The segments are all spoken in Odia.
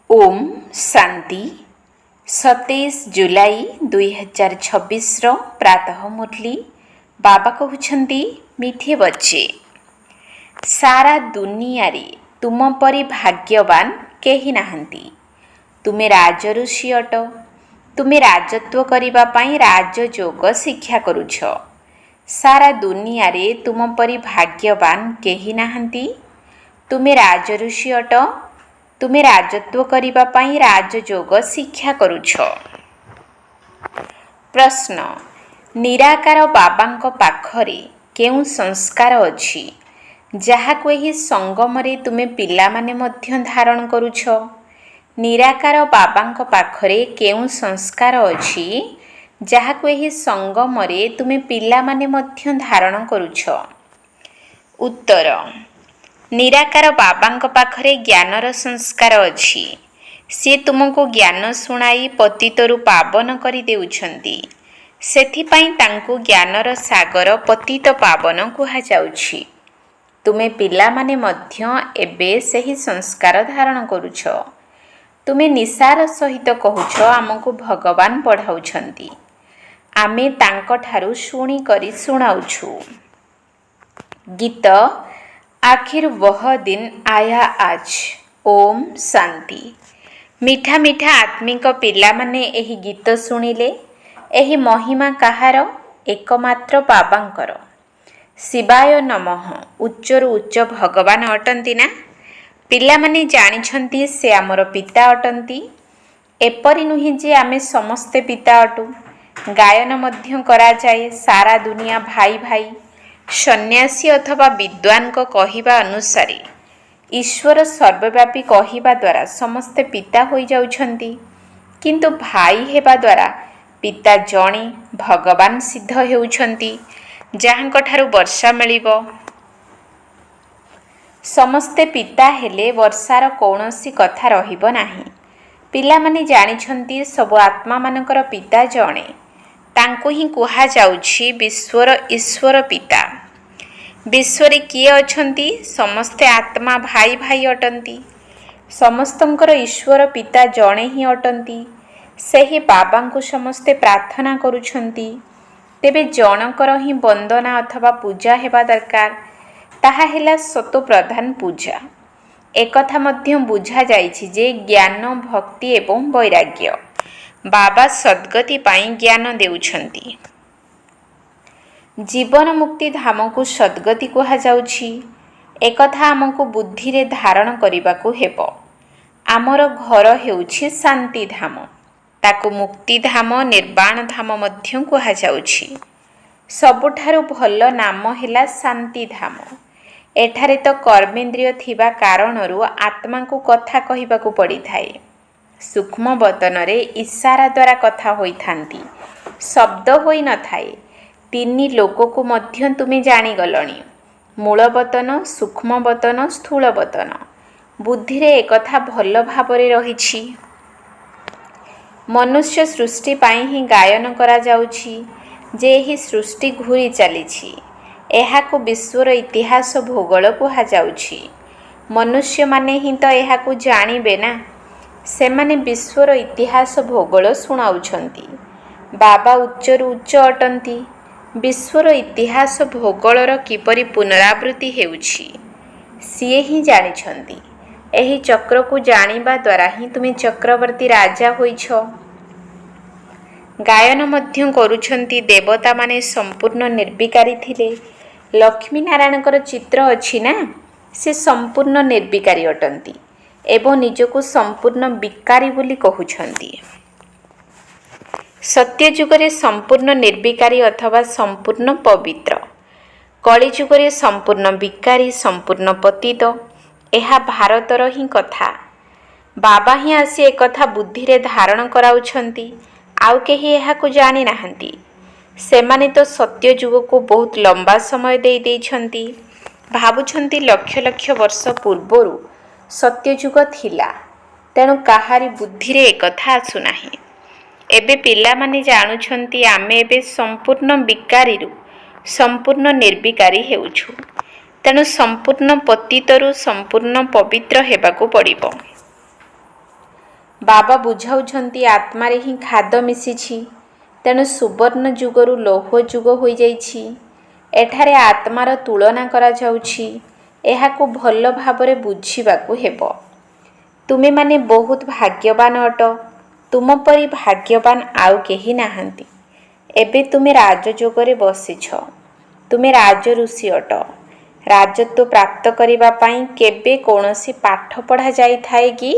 ओम शांति 27 जुलाई 2026 प्रातः मुरली बाबा कहउछंती मिठे बच्चे सारा दुनिया रे तुम परी भाग्यवान केही नाहंती। तुमे राजऋषि अट। तुमे राजत्व करिबा पाई राजयोग शिक्षा करुछ। सारा दुनिया रे तुम परी भाग्यवान केही नाहंती। तुमे राजऋषि अट। तुमे राजत्व करिबा पाई राजयोग शिक्षा करुछ। प्रश्न निराकार बाबांक पाखरे केउ संस्कार अछि जाहाको एही संगमरे तुमे पिलामाने मध्य धारण करुछ। निराकार बाबांक पाखरे केउ संस्कार अछि जाहाको एही संगमरे तुमे पिलामाने मध्य धारण करुछ। उत्तर निराकार बाबांक पाखरे ज्ञानर संस्कार अछि। से तुमको ज्ञान सुनाई पतितरु पावन करि देउछंती। सेथिपाई तांकु ज्ञानर सागर पतित पावन कुहा जाउछि। तुमे पिलामाने मध्य एबे सेही संस्कार धारण करुछ। तुमे निसार सहित कहुछ आमको भगवान पढ़ाउछंती। आमे तांक ठारु शुणी करी सुनाउछु। गीत आखिर वह दिन आया आज। ओम शांति। मीठा मीठा आत्मिक पिला माने एही गीत सुनिले। एही महिमा कहार? एकमात्र बाबांकर। शिवाय नमः उच्चरु उच्च भगवान अटंती ना। पिला माने जानिछंती से आमर पिता अटंती। एपरि नुहि जे आमे समस्ते पिता अटु। गायन मध्य करा जाए सारा दुनिया भाई भाई। सन्यासी अथवा विद्वान को कहिबा अनुसारे ईश्वर सर्वव्यापी कहिबा द्वारा समस्ते पिता होई जाउछंती। किंतु भाई हेबा द्वारा पिता जणे भगवान सिद्ध हेउछंती जाहांक ठारु वर्षा मिलिबो। समस्ते पिता हेले वर्षार कौनसी कथा रहिबो नाही। पिला माने जानिछंती सब आत्मा मानकर पिता जणे। तांको ही कुहा जाउछि विश्वर ईश्वर पिता। विश्वरे किए अछंती? समस्ते आत्मा भाई भाई अटंती। समस्तंकर ईश्वर पिता जणे ही अटंती। सेही बाबांकु समस्ते प्रार्थना करुछंती। तेबे जनकर ही वंदना अथवा पूजा हेबा दरकार। ताहा हेला सतो प्रधान पूजा। एकथा मध्य बुझा जाइछि जे ज्ञान भक्ति एवं वैराग्य बाबा सद्गति पाई ज्ञान देउछंती। जीवन मुक्ति धाम को सद्गति कुहा जाउछि। एकथा आमको बुद्धि रे धारण करिबाकु हेबो। आमर घर हेउछि शांति धाम। ताकु मुक्ति धाम निर्वाण धाम मध्य कुहा जाउछि। सबुठारु भल नाम हेला शांति धाम। एठारे तो कर्मेंद्रिय थिबा कारणरु आत्मा को कथा कहिबाकु पड़ी थाए। सूक्ष्म वतन रे इशारा द्वारा कथा होई थांती। शब्द होई न थाए। तीनी लोक को मध्य तुमे जानी गलणी। मूल वतन सूक्ष्म वतन स्थूल वतन। बुद्धि रे एकथा भल भाबरे रहिछि। मनुष्य सृष्टि पाई ही गायन करा जाउछि जे ही सृष्टि घूरी चलीछि। एहाकु विश्वर इतिहास भूगोल कुहा जाउछि। मनुष्य माने ही तो एहाकु जानिबे ना। सेमाने विश्वर इतिहास भूगोल सुनाउछंती। बाबा उच्चरु उच्च अटंती। विश्वर इतिहास भूगोलर किपरि पुनरावृत्ति हेउछि सिए ही जानिछंती। एही चक्र को जानिबा द्वारा ही तुमे चक्रवर्ती राजा होइछ। गायन मध्य करुछंती देवता माने संपूर्ण निर्विकारी थिले। लक्ष्मी नारायणकर चित्र अछि ना। से संपूर्ण निर्विकारी अटंती एवं निजको संपूर्ण विकारी बोली कहुछंती। सत्य जुगरे संपूर्ण निर्विकारी अथवा संपूर्ण पवित्र। कली जुगरे संपूर्ण विकारी संपूर्ण पतित। एहा भारतर ही कथा। बाबा ही आसी एक कथा बुद्धि रे धारण कराउछंती। आउ केही एहाकु जानि नाहंती। सेमाने तो सत्य जुग को बहुत लंबा समय देई देइछंती। भाबुछंती लक्ष लक्ष वर्ष पूर्वरु सत्य जुग थिला। तेणु काहारी बुद्धि रे एक कथा आसु नाही। एबे पिला माने जानुछंती आमे एबे संपूर्ण विकारीरु संपूर्ण निर्विकारी हेउछु। तेणु संपूर्ण पतितरु संपूर्ण पवित्र हेबाकु पड़िबो। ବାବା ବୁଝାଉଛନ୍ତି ଆତ୍ମାରେ ହିଁ ଖାଦ ମିଶିଛି, ତେଣୁ ସୁବର୍ଣ୍ଣ ଯୁଗରୁ ଲୌହ ଯୁଗ ହୋଇଯାଇଛି। ଏଠାରେ ଆତ୍ମାର ତୁଳନା କରାଯାଉଛି। ଏହାକୁ ଭଲ ଭାବରେ ବୁଝିବାକୁ ହେବ। ତୁମେମାନେ ବହୁତ ଭାଗ୍ୟବାନ ଅଟ। ତୁମ ପରି ଭାଗ୍ୟବାନ ଆଉ କେହି ନାହାନ୍ତି। ଏବେ ତୁମେ ରାଜଯୋଗରେ ବସିଛ। ତୁମେ ରାଜଋଷି ଅଟ। ରାଜତ୍ୱ ପ୍ରାପ୍ତ କରିବା ପାଇଁ କେବେ କୌଣସି ପାଠ ପଢ଼ା ଯାଇଥାଏ କି?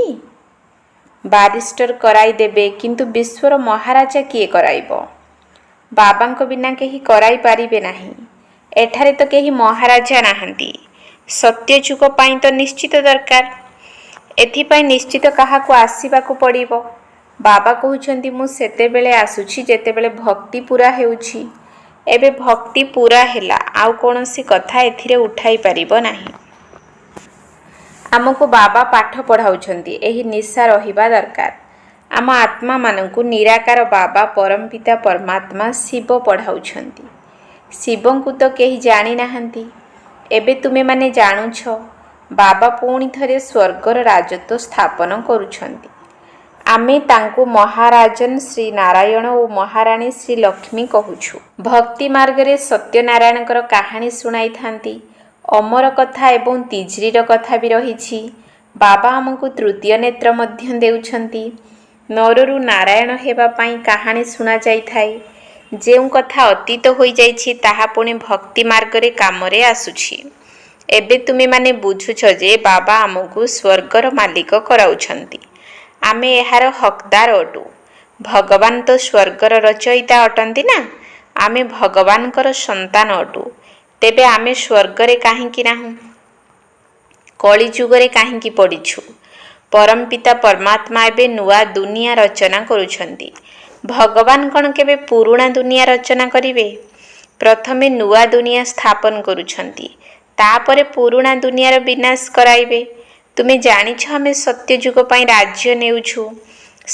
ବାରିଷ୍ଟର କରାଇଦେବେ, କିନ୍ତୁ ବିଶ୍ୱର ମହାରାଜା କିଏ କରାଇବ? ବାବାଙ୍କ ବିନା କେହି କରାଇ ପାରିବେ ନାହିଁ। ଏଠାରେ ତ କେହି ମହାରାଜା ନାହାନ୍ତି। ସତ୍ୟଯୁଗ ପାଇଁ ତ ନିଶ୍ଚିତ ଦରକାର। ଏଥିପାଇଁ ନିଶ୍ଚିତ କାହାକୁ ଆସିବାକୁ ପଡ଼ିବ। ବାବା କହୁଛନ୍ତି ମୁଁ ସେତେବେଳେ ଆସୁଛି ଯେତେବେଳେ ଭକ୍ତି ପୂରା ହେଉଛି। ଏବେ ଭକ୍ତି ପୂରା ହେଲା, ଆଉ କୌଣସି କଥା ଏଥିରେ ଉଠାଇ ପାରିବ ନାହିଁ। ଆମକୁ ବାବା ପାଠ ପଢ଼ାଉଛନ୍ତି, ଏହି ନିଶା ରହିବା ଦରକାର। ଆମ ଆତ୍ମାମାନଙ୍କୁ ନିରାକାର ବାବା ପରମପିତା ପରମାତ୍ମା ଶିବ ପଢ଼ାଉଛନ୍ତି। ଶିବଙ୍କୁ ତ କେହି ଜାଣିନାହାନ୍ତି। ଏବେ ତୁମେମାନେ ଜାଣୁଛ। ବାବା ପୁଣି ଥରେ ସ୍ୱର୍ଗର ରାଜତ୍ୱ ସ୍ଥାପନ କରୁଛନ୍ତି। ଆମେ ତାଙ୍କୁ ମହାରାଜନ ଶ୍ରୀ ନାରାୟଣ ଓ ମହାରାଣୀ ଶ୍ରୀ ଲକ୍ଷ୍ମୀ କହୁଛୁ। ଭକ୍ତି ମାର୍ଗରେ ସତ୍ୟନାରାୟଣଙ୍କର କାହାଣୀ ଶୁଣାଇଥାନ୍ତି। ଅମର କଥା ଏବଂ ତିଜ୍ରିର କଥା ବି ରହିଛି। ବାବା ଆମକୁ ତୃତୀୟ ନେତ୍ର ମଧ୍ୟ ଦେଉଛନ୍ତି। ନରରୁ ନାରାୟଣ ହେବା ପାଇଁ କାହାଣୀ ଶୁଣାଯାଇଥାଏ। ଯେଉଁ କଥା ଅତୀତ ହୋଇଯାଇଛି ତାହା ପୁଣି ଭକ୍ତି ମାର୍ଗରେ କାମରେ ଆସୁଛି। ଏବେ ତୁମେମାନେ ବୁଝୁଛ ଯେ ବାବା ଆମକୁ ସ୍ୱର୍ଗର ମାଲିକ କରାଉଛନ୍ତି। ଆମେ ଏହାର ହକଦାର ଅଟୁ। ଭଗବାନ ତ ସ୍ୱର୍ଗର ରଚୟିତା ଅଟନ୍ତି ନା। ଆମେ ଭଗବାନଙ୍କର ସନ୍ତାନ ଅଟୁ। ତେବେ ଆମେ ସ୍ୱର୍ଗରେ କାହିଁକି ନାହୁଁ? କଳିଯୁଗରେ କାହିଁକି ପଡ଼ିଛୁ? ପରମପିତା ପରମାତ୍ମା ଏବେ ନୂଆ ଦୁନିଆ ରଚନା କରୁଛନ୍ତି। ଭଗବାନ କ'ଣ କେବେ ପୁରୁଣା ଦୁନିଆ ରଚନା କରିବେ? ପ୍ରଥମେ ନୂଆ ଦୁନିଆ ସ୍ଥାପନ କରୁଛନ୍ତି, ତାପରେ ପୁରୁଣା ଦୁନିଆର ବିନାଶ କରାଇବେ। ତୁମେ ଜାଣିଛ ଆମେ ସତ୍ୟଯୁଗ ପାଇଁ ରାଜ୍ୟ ନେଉଛୁ।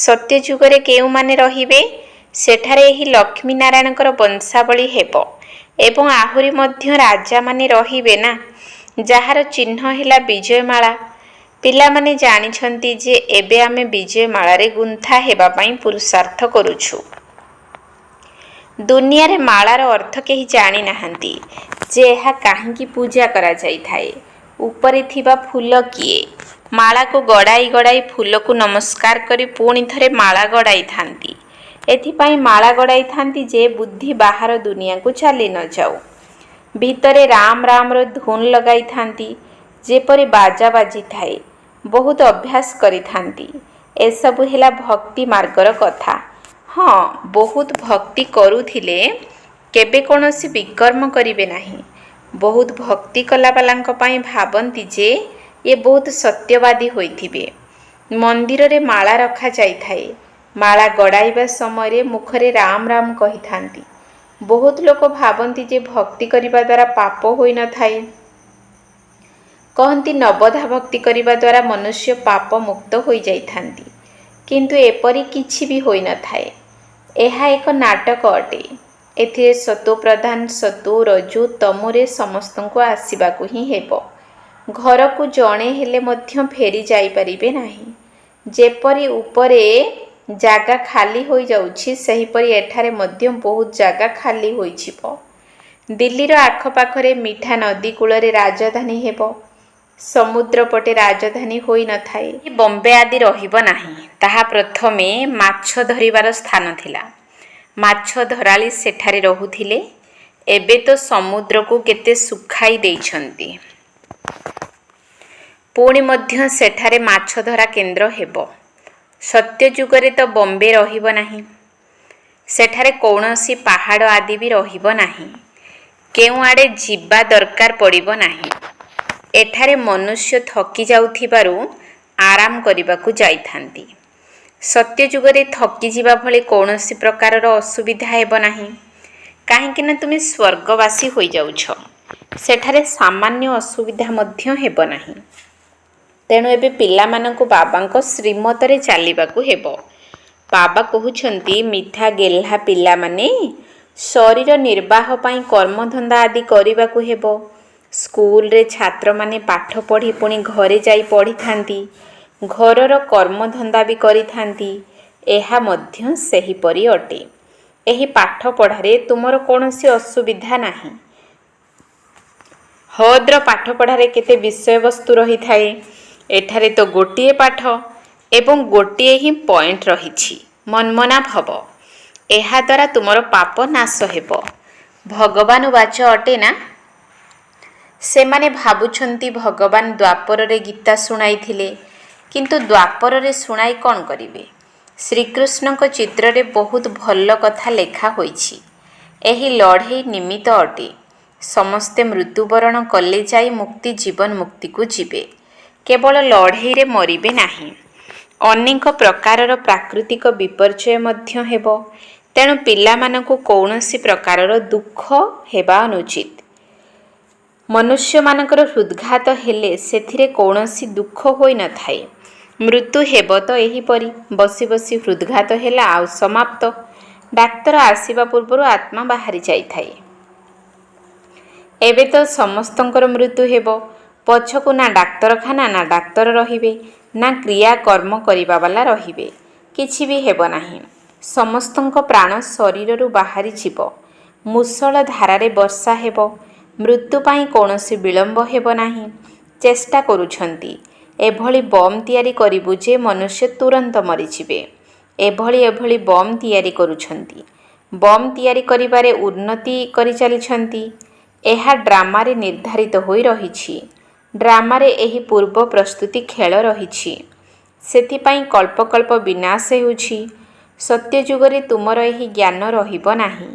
ସତ୍ୟଯୁଗରେ କେଉଁମାନେ ରହିବେ? ସେଠାରେ ଏହି ଲକ୍ଷ୍ମୀ ନାରାୟଣଙ୍କର ବଂଶାବଳୀ ହେବ ଏବଂ ଆହୁରି ମଧ୍ୟ ରାଜାମାନେ ରହିବେ ନା, ଯାହାର ଚିହ୍ନ ହେଲା ବିଜୟମାଳା। ପିଲାମାନେ ଜାଣିଛନ୍ତି ଯେ ଏବେ ଆମେ ବିଜୟମାଳାରେ ଗୁନ୍ଥା ହେବା ପାଇଁ ପୁରୁଷାର୍ଥ କରୁଛୁ। ଦୁନିଆରେ ମାଳାର ଅର୍ଥ କେହି ଜାଣିନାହାନ୍ତି ଯେ ଏହା କାହିଁକି ପୂଜା କରାଯାଇଥାଏ। ଉପରେ ଥିବା ଫୁଲ କିଏ? ମାଳାକୁ ଗଡ଼ାଇ ଗଡ଼ାଇ ଫୁଲକୁ ନମସ୍କାର କରି ପୁଣି ଥରେ ମାଳା ଗଡ଼ାଇଥାନ୍ତି। ଏଥିପାଇଁ ମାଳା ଗଡ଼ାଇଥାନ୍ତି ଯେ ବୁଦ୍ଧି ବାହାର ଦୁନିଆକୁ ଚାଲି ନ ଯାଉ। ଭିତରେ ରାମ ରାମର ଧୁନ୍ ଲଗାଇଥାନ୍ତି, ଯେପରି ବାଜା ବାଜିଥାଏ। ବହୁତ ଅଭ୍ୟାସ କରିଥାନ୍ତି। ଏସବୁ ହେଲା ଭକ୍ତି ମାର୍ଗର କଥା। ହଁ, ବହୁତ ଭକ୍ତି କରୁଥିଲେ କେବେ କୌଣସି ବିକର୍ମ କରିବେ ନାହିଁ। ବହୁତ ଭକ୍ତି କଲାବାଲାଙ୍କ ପାଇଁ ଭାବନ୍ତି ଯେ ଏ ବହୁତ ସତ୍ୟବାଦୀ ହୋଇଥିବେ। ମନ୍ଦିରରେ ମାଳା ରଖାଯାଇଥାଏ। ମାଳା ଗଡ଼ାଇବା ସମୟରେ ମୁଖରେ ରାମ ରାମ କହିଥାନ୍ତି। ବହୁତ ଲୋକ ଭାବନ୍ତି ଯେ ଭକ୍ତି କରିବା ଦ୍ୱାରା ପାପ ହୋଇନଥାଏ। କହନ୍ତି ନବଧା ଭକ୍ତି କରିବା ଦ୍ୱାରା ମନୁଷ୍ୟ ପାପ ମୁକ୍ତ ହୋଇଯାଇଥାନ୍ତି, କିନ୍ତୁ ଏପରି କିଛି ବି ହୋଇନଥାଏ। ଏହା ଏକ ନାଟକ ଅଟେ। ଏଥିରେ ସତୋପ୍ରଧାନ, ସତୋ, ରଜୁ, ତମୋରେ ସମସ୍ତଙ୍କୁ ଆସିବାକୁ ହିଁ ହେବ। ଘରକୁ ଜଣେ ହେଲେ ମଧ୍ୟ ଫେରି ଯାଇପାରିବେ ନାହିଁ। ଯେପରି ଉପରେ ଜାଗା ଖାଲି ହୋଇଯାଉଛି, ସେହିପରି ଏଠାରେ ମଧ୍ୟ ବହୁତ ଜାଗା ଖାଲି ହୋଇଯିବ। ଦିଲ୍ଲୀର ଆଖପାଖରେ ମିଠା ନଦୀ କୂଳରେ ରାଜଧାନୀ ହେବ। ସମୁଦ୍ର ପଟେ ରାଜଧାନୀ ହୋଇନଥାଏ। ବମ୍ବେ ଆଦି ରହିବ ନାହିଁ। ତାହା ପ୍ରଥମେ ମାଛ ଧରିବାର ସ୍ଥାନ ଥିଲା। ମାଛ ଧରାଳି ସେଠାରେ ରହୁଥିଲେ। ଏବେ ତ ସମୁଦ୍ରକୁ କେତେ ଶୁଖାଇ ଦେଇଛନ୍ତି। ପୁଣି ମଧ୍ୟ ସେଠାରେ ମାଛ ଧରା କେନ୍ଦ୍ର ହେବ। ସତ୍ୟଯୁଗରେ ତ ବମ୍ବେ ରହିବ ନାହିଁ। ସେଠାରେ କୌଣସି ପାହାଡ଼ ଆଦି ବି ରହିବ ନାହିଁ। କେଉଁ ଆଡ଼େ ଯିବା ଦରକାର ପଡ଼ିବ ନାହିଁ। ଏଠାରେ ମନୁଷ୍ୟ ଥକି ଯାଉଥିବାରୁ ଆରାମ କରିବାକୁ ଯାଇଥାନ୍ତି। ସତ୍ୟଯୁଗରେ ଥକିଯିବା ଭଳି କୌଣସି ପ୍ରକାରର ଅସୁବିଧା ହେବ ନାହିଁ। କାହିଁକି ନା ତୁମେ ସ୍ୱର୍ଗବାସୀ ହୋଇଯାଉଛ। ସେଠାରେ ସାମାନ୍ୟ ଅସୁବିଧା ମଧ୍ୟ ହେବ ନାହିଁ। ତେଣୁ ଏବେ ପିଲାମାନଙ୍କୁ ବାବାଙ୍କ ଶ୍ରୀମତରେ ଚାଲିବାକୁ ହେବ। ବାବା କହୁଛନ୍ତି ମିଠା ଗେହ୍ଲା ପିଲାମାନେ, ଶରୀର ନିର୍ବାହ ପାଇଁ କର୍ମଧନ୍ଦା ଆଦି କରିବାକୁ ହେବ। ସ୍କୁଲରେ ଛାତ୍ରମାନେ ପାଠ ପଢ଼ି ପୁଣି ଘରେ ଯାଇ ପଢ଼ିଥାନ୍ତି। ଘରର କର୍ମଧନ୍ଦା ବି କରିଥାନ୍ତି, ଏହା ମଧ୍ୟ ସେହିପରି ଅଟେ। ଏହି ପାଠ ପଢ଼ାରେ ତୁମର କୌଣସି ଅସୁବିଧା ନାହିଁ। ହଦ୍ର ପାଠପଢ଼ାରେ କେତେ ବିଷୟବସ୍ତୁ ରହିଥାଏ, ଏଠାରେ ତ ଗୋଟିଏ ପାଠ ଏବଂ ଗୋଟିଏ ହିଁ ପଏଣ୍ଟ ରହିଛି, ମନ୍ମନା ଭବ। ଏହାଦ୍ୱାରା ତୁମର ପାପ ନାଶ ହେବ। ଭଗବାନ ବାଚ ଅଟେ ନା? ସେମାନେ ଭାବୁଛନ୍ତି ଭଗବାନ ଦ୍ୱାପରରେ ଗୀତା ଶୁଣାଇଥିଲେ, କିନ୍ତୁ ଦ୍ୱାପରରେ ଶୁଣାଇ କ'ଣ କରିବେ? ଶ୍ରୀକୃଷ୍ଣଙ୍କ ଚିତ୍ରରେ ବହୁତ ଭଲ କଥା ଲେଖା ହୋଇଛି। ଏହି ଲଢ଼େଇ ନିମିତ୍ତ ଅଟେ। ସମସ୍ତେ ମୃତ୍ୟୁବରଣ କଲେ ଯାଇ ମୁକ୍ତି ଜୀବନ ମୁକ୍ତିକୁ ଯିବେ, କେବଳ ଲଢ଼େଇରେ ମରିବେ ନାହିଁ। ଅନେକ ପ୍ରକାରର ପ୍ରାକୃତିକ ବିପର୍ଯ୍ୟୟ ମଧ୍ୟ ହେବ, ତେଣୁ ପିଲାମାନଙ୍କୁ କୌଣସି ପ୍ରକାରର ଦୁଃଖ ହେବା ଅନୁଚିତ। ମନୁଷ୍ୟମାନଙ୍କର ହୃଦଘାତ ହେଲେ ସେଥିରେ କୌଣସି ଦୁଃଖ ହୋଇନଥାଏ। ମୃତ୍ୟୁ ହେବ ତ ଏହିପରି, ବସି ବସି ହୃଦଘାତ ହେଲା ଆଉ ସମାପ୍ତ। ଡାକ୍ତର ଆସିବା ପୂର୍ବରୁ ଆତ୍ମା ବାହାରି ଯାଇଥାଏ। ଏବେ ତ ସମସ୍ତଙ୍କର ମୃତ୍ୟୁ ହେବ। ପଛକୁ ନା ଡାକ୍ତରଖାନା ନା ଡାକ୍ତର ରହିବେ, ନା କ୍ରିୟା କର୍ମ କରିବା ବାଲା ରହିବେ। କିଛି ବି ହେବ ନାହିଁ। ସମସ୍ତଙ୍କ ପ୍ରାଣ ଶରୀରରୁ ବାହାରି ଯିବ। ମୂଷଳ ଧାରାରେ ବର୍ଷା ହେବ। ମୃତ୍ୟୁ ପାଇଁ କୌଣସି ବିଳମ୍ବ ହେବ ନାହିଁ। ଚେଷ୍ଟା କରୁଛନ୍ତି ଏଭଳି ବମ୍ ତିଆରି କରିବୁ ଯେ ମନୁଷ୍ୟ ତୁରନ୍ତ ମରିଯିବେ। ଏଭଳି ବମ୍ ତିଆରି କରୁଛନ୍ତି। ବମ୍ ତିଆରି କରିବାରେ ଉନ୍ନତି କରିଚାଲିଛନ୍ତି। ଏହା ଡ୍ରାମାରେ ନିର୍ଦ୍ଧାରିତ ହୋଇ ରହିଛି। ଡ୍ରାମାରେ ଏହି ପୂର୍ବ ପ୍ରସ୍ତୁତି ଖେଳ ରହିଛି। ସେଥିପାଇଁ କଳ୍ପକଳ୍ପ ବିନାଶ ହେଉଛି। ସତ୍ୟଯୁଗରେ ତୁମର ଏହି ଜ୍ଞାନ ରହିବ ନାହିଁ।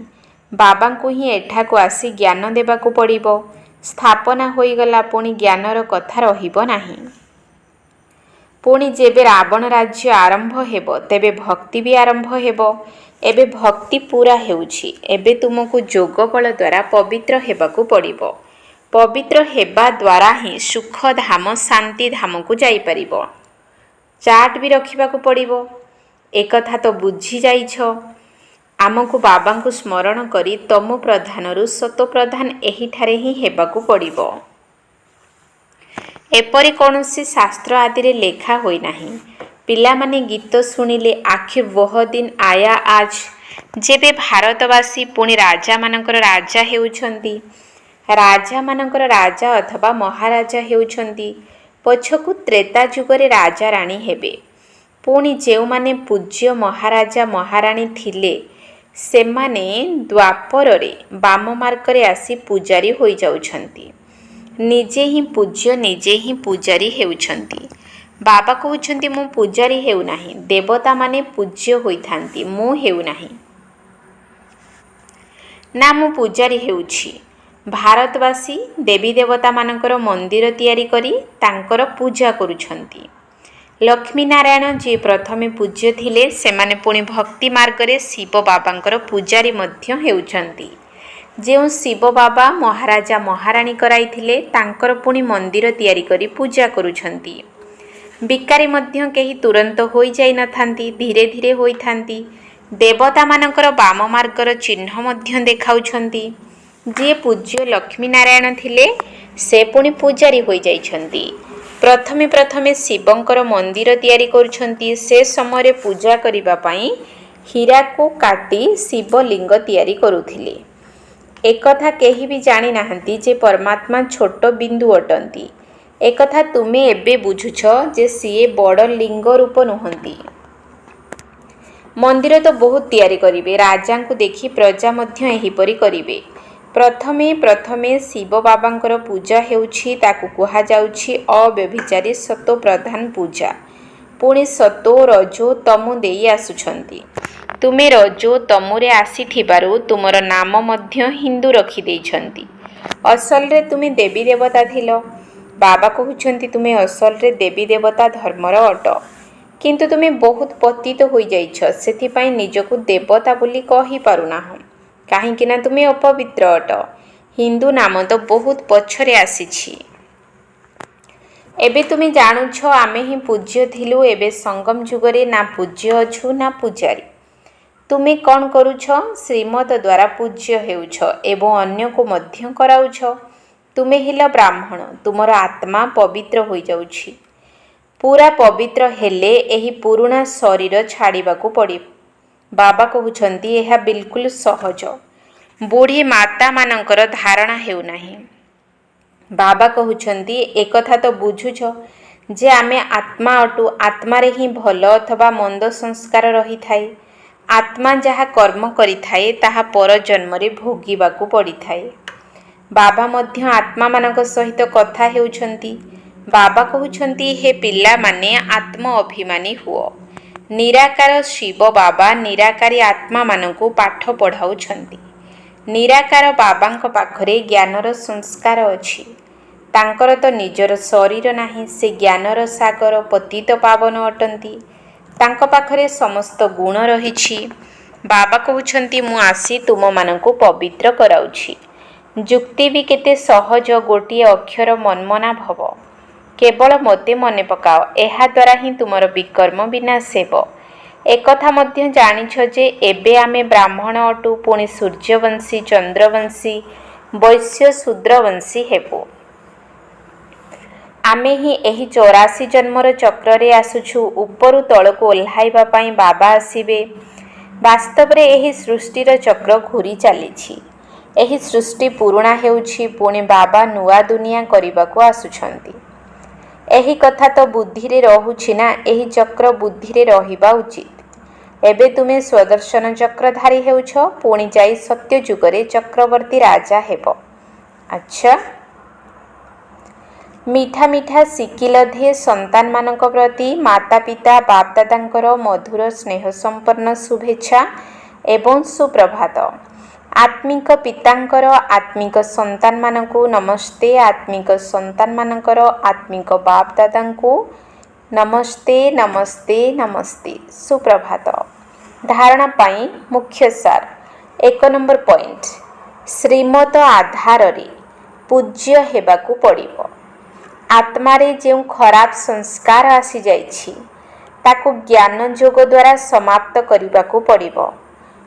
ବାବାଙ୍କୁ ହିଁ ଏଠାକୁ ଆସି ଜ୍ଞାନ ଦେବାକୁ ପଡ଼ିବ। ସ୍ଥାପନା ହୋଇଗଲା ପୁଣି ଜ୍ଞାନର କଥା ରହିବ ନାହିଁ। ପୁଣି ଯେବେ ରାବଣ ରାଜ୍ୟ ଆରମ୍ଭ ହେବ, ତେବେ ଭକ୍ତି ବି ଆରମ୍ଭ ହେବ। ଏବେ ଭକ୍ତି ପୂରା ହେଉଛି। ଏବେ ତୁମକୁ ଯୋଗ ବଳ ଦ୍ୱାରା ପବିତ୍ର ହେବାକୁ ପଡ଼ିବ। ପବିତ୍ର ହେବା ଦ୍ୱାରା ହିଁ ସୁଖ ଧାମ ଶାନ୍ତି ଧାମକୁ ଯାଇପାରିବ। ଚାର୍ଟ ବି ରଖିବାକୁ ପଡ଼ିବ। ଏକଥା ତ ବୁଝି ଯାଇଛ। ଆମକୁ ବାବାଙ୍କୁ ସ୍ମରଣ କରି ତମୋ ପ୍ରଧାନରୁ ସତୋ ପ୍ରଧାନ ଏହିଠାରେ ହିଁ ହେବାକୁ ପଡ଼ିବ। ଏପରି କୌଣସି ଶାସ୍ତ୍ର ଆଦିରେ ଲେଖା ହୋଇନାହିଁ। ପିଲାମାନେ ଗୀତ ଶୁଣିଲେ ଆଖିର୍ ବୋହ ଦିନ ଆୟା ଆଜ। ଯେବେ ଭାରତବାସୀ ପୁଣି ରାଜାମାନଙ୍କର ରାଜା ହେଉଛନ୍ତି, ରାଜାମାନଙ୍କର ରାଜା ଅଥବା ମହାରାଜା ହେଉଛନ୍ତି, ପଛକୁ ତ୍ରେତା ଯୁଗରେ ରାଜାରାଣୀ ହେବେ। ପୁଣି ଯେଉଁମାନେ ପୂଜ୍ୟ ମହାରାଜା ମହାରାଣୀ ଥିଲେ, ସେମାନେ ଦ୍ୱାପରରେ ବାମ ମାର୍ଗରେ ଆସି ପୂଜାରୀ ହୋଇଯାଉଛନ୍ତି। ନିଜେ ହିଁ ପୂଜ୍ୟ, ନିଜେ ହିଁ ପୂଜାରୀ ହେଉଛନ୍ତି। ବାବା କହୁଛନ୍ତି ମୁଁ ପୂଜାରୀ ହେଉନାହିଁ, ଦେବତାମାନେ ପୂଜ୍ୟ ହୋଇଥାନ୍ତି, ମୁଁ ହେଉନାହିଁ। ନା, ମୁଁ ପୂଜାରୀ ହେଉଛି। ଭାରତବାସୀ ଦେବୀ ଦେବତାମାନଙ୍କର ମନ୍ଦିର ତିଆରି କରି ତାଙ୍କର ପୂଜା କରୁଛନ୍ତି। ଲକ୍ଷ୍ମୀନାରାୟଣ ଯିଏ ପ୍ରଥମେ ପୂଜ୍ୟ ଥିଲେ, ସେମାନେ ପୁଣି ଭକ୍ତି ମାର୍ଗରେ ଶିବ ବାବାଙ୍କର ପୂଜାରୀ ମଧ୍ୟ ହେଉଛନ୍ତି। ଯେଉଁ ଶିବ ବାବା ମହାରାଜା ମହାରାଣୀ କରାଇଥିଲେ, ତାଙ୍କର ପୁଣି ମନ୍ଦିର ତିଆରି କରି ପୂଜା କରୁଛନ୍ତି। ବିକାରୀ ମଧ୍ୟ କେହି ତୁରନ୍ତ ହୋଇଯାଇନଥାନ୍ତି, ଧୀରେ ଧୀରେ ହୋଇଥାନ୍ତି। ଦେବତାମାନଙ୍କର ବାମ ମାର୍ଗର ଚିହ୍ନ ମଧ୍ୟ ଦେଖାଉଛନ୍ତି। ଯିଏ ପୂଜ୍ୟ ଲକ୍ଷ୍ମୀନାରାୟଣ ଥିଲେ, ସେ ପୁଣି ପୂଜାରୀ ହୋଇଯାଇଛନ୍ତି। ପ୍ରଥମେ ଶିବଙ୍କର ମନ୍ଦିର ତିଆରି କରୁଛନ୍ତି। ସେ ସମୟରେ ପୂଜା କରିବା ପାଇଁ ହୀରାକୁ କାଟି ଶିବଲିଙ୍ଗ ତିଆରି କରୁଥିଲେ। ଏକଥା କେହି ବି ଜାଣିନାହାନ୍ତି ଯେ ପରମାତ୍ମା ଛୋଟ ବିନ୍ଦୁ ଅଟନ୍ତି। ଏକଥା ତୁମେ ଏବେ ବୁଝୁଛ ଯେ ସିଏ ବଡ଼ ଲିଙ୍ଗ ରୂପ ନୁହନ୍ତି। ମନ୍ଦିର ତ ବହୁତ ତିଆରି କରିବେ। ରାଜାଙ୍କୁ ଦେଖି ପ୍ରଜା ମଧ୍ୟ ଏହିପରି କରିବେ। ପ୍ରଥମେ ଶିବ ବାବାଙ୍କର ପୂଜା ହେଉଛି, ତାକୁ କୁହାଯାଉଛି ଅବ୍ୟଭିଚାରୀ ସତୋ ପ୍ରଧାନ ପୂଜା। ପୁଣି ସତୋ ରଜୋ ତମୋ ଦେଇ ଆସୁଛନ୍ତି। ତୁମେ ରଜୋ ତମୋରେ ଆସିଥିବାରୁ ତୁମର ନାମ ମଧ୍ୟ ହିନ୍ଦୁ ରଖିଦେଇଛନ୍ତି। ଅସଲରେ ତୁମେ ଦେବୀ ଦେବତା ଥିଲ। ବାବା କହୁଛନ୍ତି ତୁମେ ଅସଲରେ ଦେବୀ ଦେବତା ଧର୍ମର ଅଟ, କିନ୍ତୁ ତୁମେ ବହୁତ ପତିତ ହୋଇଯାଇଛ। ସେଥିପାଇଁ ନିଜକୁ ଦେବତା ବୋଲି କହିପାରୁନାହଁ, କାହିଁକି ନା ତୁମେ ଅପବିତ୍ର ଅଟ। ହିନ୍ଦୁ ନାମ ତ ବହୁତ ପଛରେ ଆସିଛି। ଏବେ ତୁମେ ଜାଣୁଛ ଆମେ ହିଁ ପୂଜ୍ୟ ଥିଲୁ। ଏବେ ସଙ୍ଗମ ଯୁଗରେ ନା ପୂଜ୍ୟ ଅଛୁ ନା ପୂଜାରୀ। ତୁମେ କ'ଣ କରୁଛ? ଶ୍ରୀମତ ଦ୍ୱାରା ପୂଜ୍ୟ ହେଉଛ ଏବଂ ଅନ୍ୟକୁ ମଧ୍ୟ କରାଉଛ। ତୁମେ ହେଲ ବ୍ରାହ୍ମଣ। ତୁମର ଆତ୍ମା ପବିତ୍ର ହୋଇଯାଉଛି। पूरा पवित्र हेले एही पुरुणा शरीर छाड़िबाकू पड़िब। बाबा कहउछंती एहा बिल्कुल सहज। बुढ़ी माता मानकर धारणा हेउनाही। बाबा कहउछंती एकथा तो बुझुछ जे आमे आत्मा अटु, आत्मारे ही भल अथवा मंद संस्कार रही थाए। आत्मा जहा कर्म करि थाए ताहा पर जन्मरे भोगिबाकू पड़ी थाए। बाबा मध्य आत्मा मानक सहित कथा हेउछंती। बाबा कहउछंती हे पिल्ला माने आत्म अभिमानी हुओ। निराकार शिव बाबा निराकारी आत्मा मानकू पाठ पढ़ाउछंती। निराकार बाबांक पाखरे ज्ञानर संस्कार अछि। तांकर तो निजर शरीर नाही, से ज्ञानर सागर पतित पावन अटंती। तांक पाखरे समस्त गुण रहिछि। बाबा कहउछंती मु आसी तुम मानकू पवित्र कराउछि। जुक्ति भी केते सहज, गोटिए अक्षर मनमना भव। केवल मते मने पकाओ, एहा द्वारा ही तुमर विकर्म विनाश हेब। एकथा मध्य जानिछ जे एबे आमे ब्राह्मण अटु, पुणी सूर्यवंशी, चंद्रवंशी, वैश्य, शूद्रवंशी हेबु। आमे ही एही 84 जन्मर चक्ରରେ आसुछु। उपरु तळकु ओह्लाइबा पई बाबा आसिबे। वास्तव रे एही सृष्टिर चक्र घूरी चलीछि। एही सृष्टि पुरुणा हेउछि, पुणी बाबा नुआ दुनिया करिबाकू आसुछंती। एही कथा तो बुद्धि रे रहुछि ना, एही चक्र बुद्धि रे रहिबा उचित। एबे तुमे स्वदर्शन चक्रधारी हेउछ, पुणी जाई सत्य जुगरे चक्रवर्ती राजा हेब। अच्छा, मीठा मीठा सिकिलधे संतान मानक प्रति माता पिता बाप दादांकर मधुर स्नेह संपन्न शुभेच्छा एवं सुप्रभात। आत्मिक पितांकर आत्मिक संतान मानकू नमस्ते। आत्मिक संतान मानकर आत्मिक बाप दादांकू नमस्ते नमस्ते नमस्ते, सुप्रभात। धारणा पाई मुख्य सार। 1 नंबर पॉइंट, श्रीमत आधार रे पूज्य हेबाकू पड़िबो। आत्मारे जो खराब संस्कार आसी जाइछि ताकू ज्ञान जोग द्वारा समाप्त करिबाकू पड़िबो।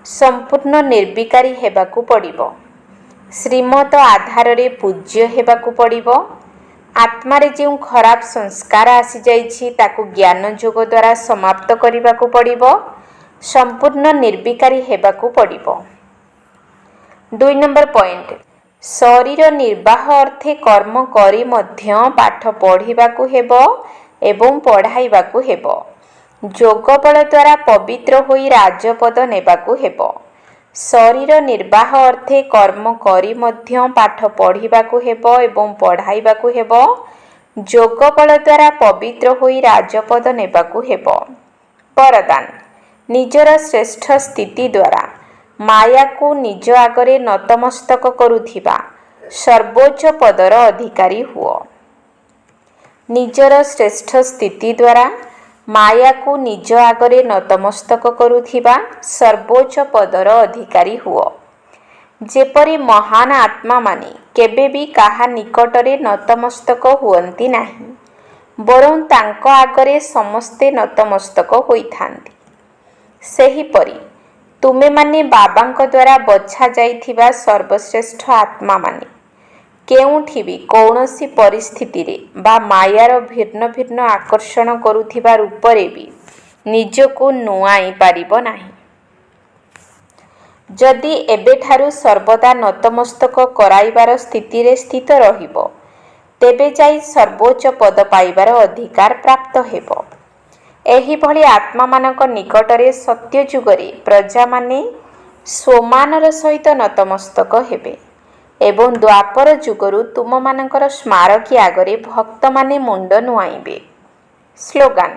संपूर्ण निर्विकारी हेबाकू पड़िबो। श्रीमत आधार रे पूज्य हेबाकू पड़िबो। आत्मारे जो खराब संस्कार आसी जाइछि ताकू ज्ञान जोग द्वारा समाप्त करिबाकू पड़िबो। संपूर्ण निर्विकारी हेबाकू पड़िबो। 2 नंबर पॉइंट, शरीर निर्वाह अर्थे कर्म करी मध्य पाठ पढ़िबाकू हेबो एवं पढ़ाइबाकू हेबो। जोग बल द्वारा पवित्र होई राजपद नेबाकू हेबो। शरीर निर्वाह अर्थे कर्म करी मध्य पाठ पढ़िबाकू हेबो एवं पढ़ाइबाकू हेबो। जोग बल द्वारा पवित्र होई राजपद नेबाकू हेबो। वरदान, निजर श्रेष्ठ स्थिति द्वारा माया को निज आगरे नतमस्तक करुथिबा सर्वोच्च पदर अधिकारी हुओ। निजर श्रेष्ठ स्थिति द्वारा माया को निज आगरे नतमस्तक करुथिबा सर्वोच्च पदर अधिकारी हुओ। जेपरि महान आत्मा माने केबे भी काहा निकटरे नतमस्तक हुअंती नाही, बरं तांको आगरे समस्ते नतमस्तक होइथांती। सेहीपरि तुमे माने बाबांक द्वारा बछा जाइथिबा सर्वश्रेष्ठ आत्मा माने केउठी भी कौनसी परिस्थिति रे बा मायार भिन्न भिन्न आकर्षण करुथिबा रूपरे भी निजको नुआई पारिबो नाही। जदि एबेठारु सर्वदा नतमस्तक कराइबार स्थिति रे स्थित रहिबो, तेबे जाई सर्वोच्च पद पाइबार अधिकार प्राप्त हेबो। एही भली आत्मा मानक निकटरे सत्य जुगरे प्रजा माने स्वमानर सहित नतमस्तक हेबे एवं द्वापर जुगरु तुम मानकर स्मारकी आगरे भक्त माने मुंड नुआइबे। स्लोगान,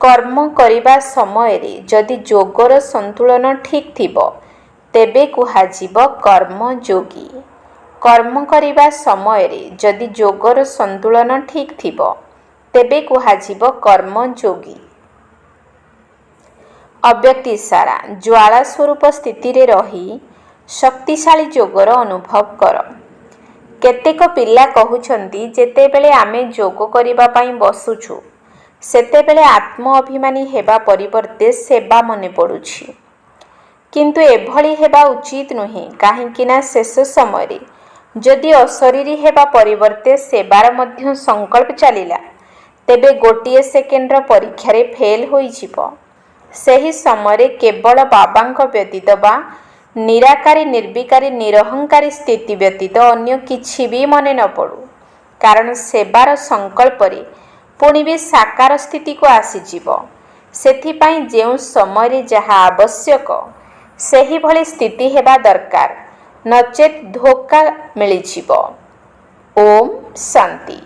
कर्म करिबा समय रे जदि जोगर संतुलन ठीक थिबो तेबे कुहाजिबो कर्म जोगी। कर्म करिबा समय रे जदि जोगर संतुलन ठीक थिबो तेबे कुहाजिबो कर्म जोगी। अव्यक्ति सारा ज्वाला स्वरूप स्थिति रे रही शक्तिशाली जोगर अनुभव कर। केतेक पिला कहउछंती जेतेबेले आमे जोग करिबा पई बसुछु सेतेबेले आत्म अभिमानी हेबा परिवर्ते सेवा मने पड़ुछि। किंतु एभली हेबा उचित नुहे, काहेकि ना शेष समय रे जदि अशरीरी हेबा परिवर्ते सेवार मध्य संकल्प चलिला ତେବେ ଗୋଟିଏ ସେକେଣ୍ଡର ପରୀକ୍ଷାରେ ଫେଲ୍ ହୋଇଯିବ। ସେହି ସମୟରେ କେବଳ ବାବାଙ୍କ ବ୍ୟତୀତ ବା ନିରାକାରୀ ନିର୍ବିକାରୀ ନିରହଙ୍କାରୀ ସ୍ଥିତି ବ୍ୟତୀତ ଅନ୍ୟ କିଛି ବି ମନେ ନ ପଡ଼ୁ। କାରଣ ସେବାର ସଂକଳ୍ପରେ ପୁଣି ବି ସାକାର ସ୍ଥିତିକୁ ଆସିଯିବ। ସେଥିପାଇଁ ଯେଉଁ ସମୟରେ ଯାହା ଆବଶ୍ୟକ ସେହିଭଳି ସ୍ଥିତି ହେବା ଦରକାର, ନଚେତ୍ ଧୋକା ମିଳିଯିବ। ଓମ୍ ଶାନ୍ତି।